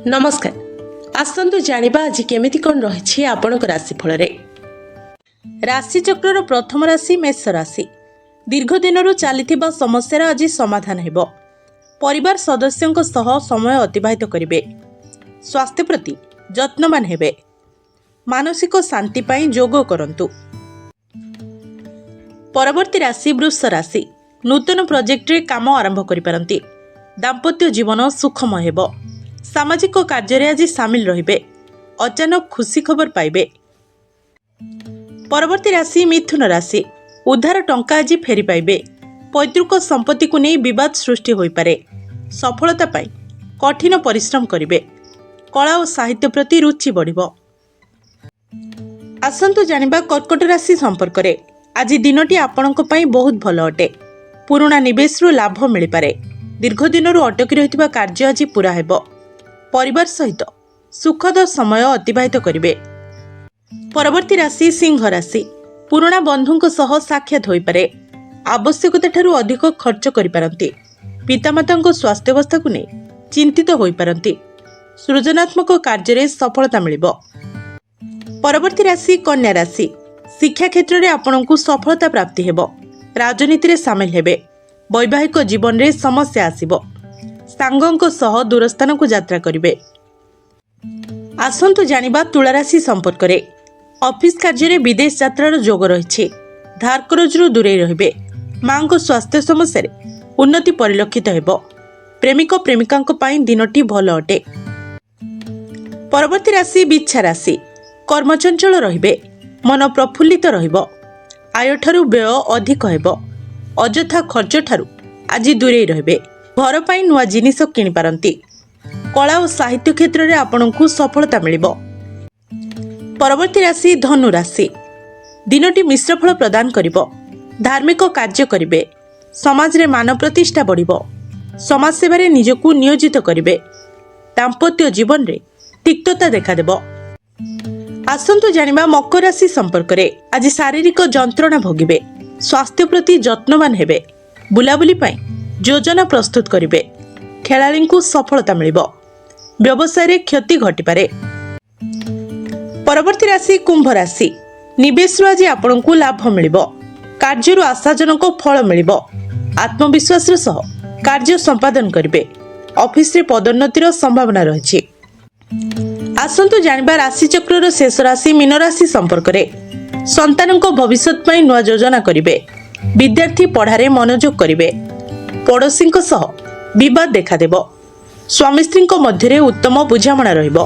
नमस्कार। आसतु जानिबा आज केमिति कोन रहिछि आपनक राशिफल रे। राशिचक्र प्रथम राशि मेष राशि। दीर्घ दिनरु चलिथिबा समस्यार आज समाधान हेबो। परिवार सदस्यंक सह समय अतिबाहित करिवे। स्वास्थ्य प्रति जत्नवान हेबे। मानसिक शांति पाई जोग करंतु। परवर्ती राशि वृष राशि। नूतन प्रोजेक्ट रे काम आरंभ करि पारंती। दाम्पत्य जीवन सुखमय हेबो। सामाजिक कार्य आज सामिल रहिबे। अचानक खुशी खबर पाइबे। परवर्ती राशि मिथुन राशि। उधार टंका आज फेरी पाइबे। पैतृक संपत्ति को नहीं विवाद सृष्टि होई पारे। सफलता पाई कठिन परिश्रम करिवे। कला और साहित्य प्रति रुचि बढ़िबो। आसंतु जानिबा कर्कट राशि संपर्क रे। आज दिनटी आपणक पई बहुत भल अटे। पुराना निवेश रु लाभ मिल पारे। दीर्घ दिनरु अटकी रहितबा कार्य आज पूरा हेबो। परिवार सहित सुखद समय अतिबाहित करिवे। परवर्ती राशि सिंह राशि। पुराना बंधुंक सह साक्षात होई पारे। आवश्यकता ठारू अधिक खर्च करि पारंती। पितामातांक स्वास्थ्यावस्था को नै चिंतित होई पारंती। सृजनात्मक कार्य रे सफलता मिलिबो। परवर्ती राशि कन्या राशि। शिक्षा क्षेत्र रे आपनकु सफलता प्राप्ति हेबो। राजनीति रे शामिल हेबे। वैवाहिक जीवन रे समस्या आसीबो। सांगों सह दूरस्थान को यात्रा करिवे। आसंतु जानिबा तुला राशि संपर्क रे। ऑफिस कार्य रे विदेश यात्रार जोग रहिछि। धार कर्जरु दूरे रहिबे। मां को स्वास्थ्य समस्या रे उन्नति परिलक्षित हेबो। प्रेमिक प्रेमिकांक पई दिनटी भल अटे। परवर्ती राशि बिच्छा राशि। कर्मचंचल रहिबे। मन प्रफुल्लित रहिबो। आय ठारू व्यय अधिक हेबो। अजथा खर्च ठारू आज दूरे रहिबे। घर पाई नुआ जिनिस किनि पारंती। कला और साहित्य क्षेत्र रे आपनकु सफलता मिलिबो। परवर्ती राशि धनु राशि। दिनटी मिश्र फल प्रदान करिबो। धार्मिक कार्य करिवे। समाज रे मान प्रतिष्ठा बढ़िबो। समाज सेवा रे निजकु नियोजित करिवे। दाम्पत्य जीवन रे तिक्तता देखा देबो। आसंतु जानिबा मकर राशि संपर्क रे। आज शारीरिक जंत्रणा भोगिबे। स्वास्थ्य प्रति जत्नवान हेबे। बुलाबुली पाई योजना प्रस्तुत करिवे। खेलाड़ी को सफलता मिलिबो। व्यवसाय रे क्षति घटी पारे। परवर्ती राशि कुंभ राशि। निवेश आज आपनकु लाभ मिलिबो। कार्यरु आशाजनक फल मिलिबो। आत्मविश्वास सह कार्य संपादन करिवे। ऑफिस रे पदोन्नतिर संभावना रहिछि। आसंतु जानिबा राशि चक्रर शेष राशि मीन राशि संपर्क रे। संतानक भविष्यत पई नुआ योजना करिवे। विद्यार्थी पढ़ारे मनोयोग करिवे। पड़ोशी सह विवाद देखा देबो। स्वामी स्त्री मध्य उत्तम बुझामणा रहिबो।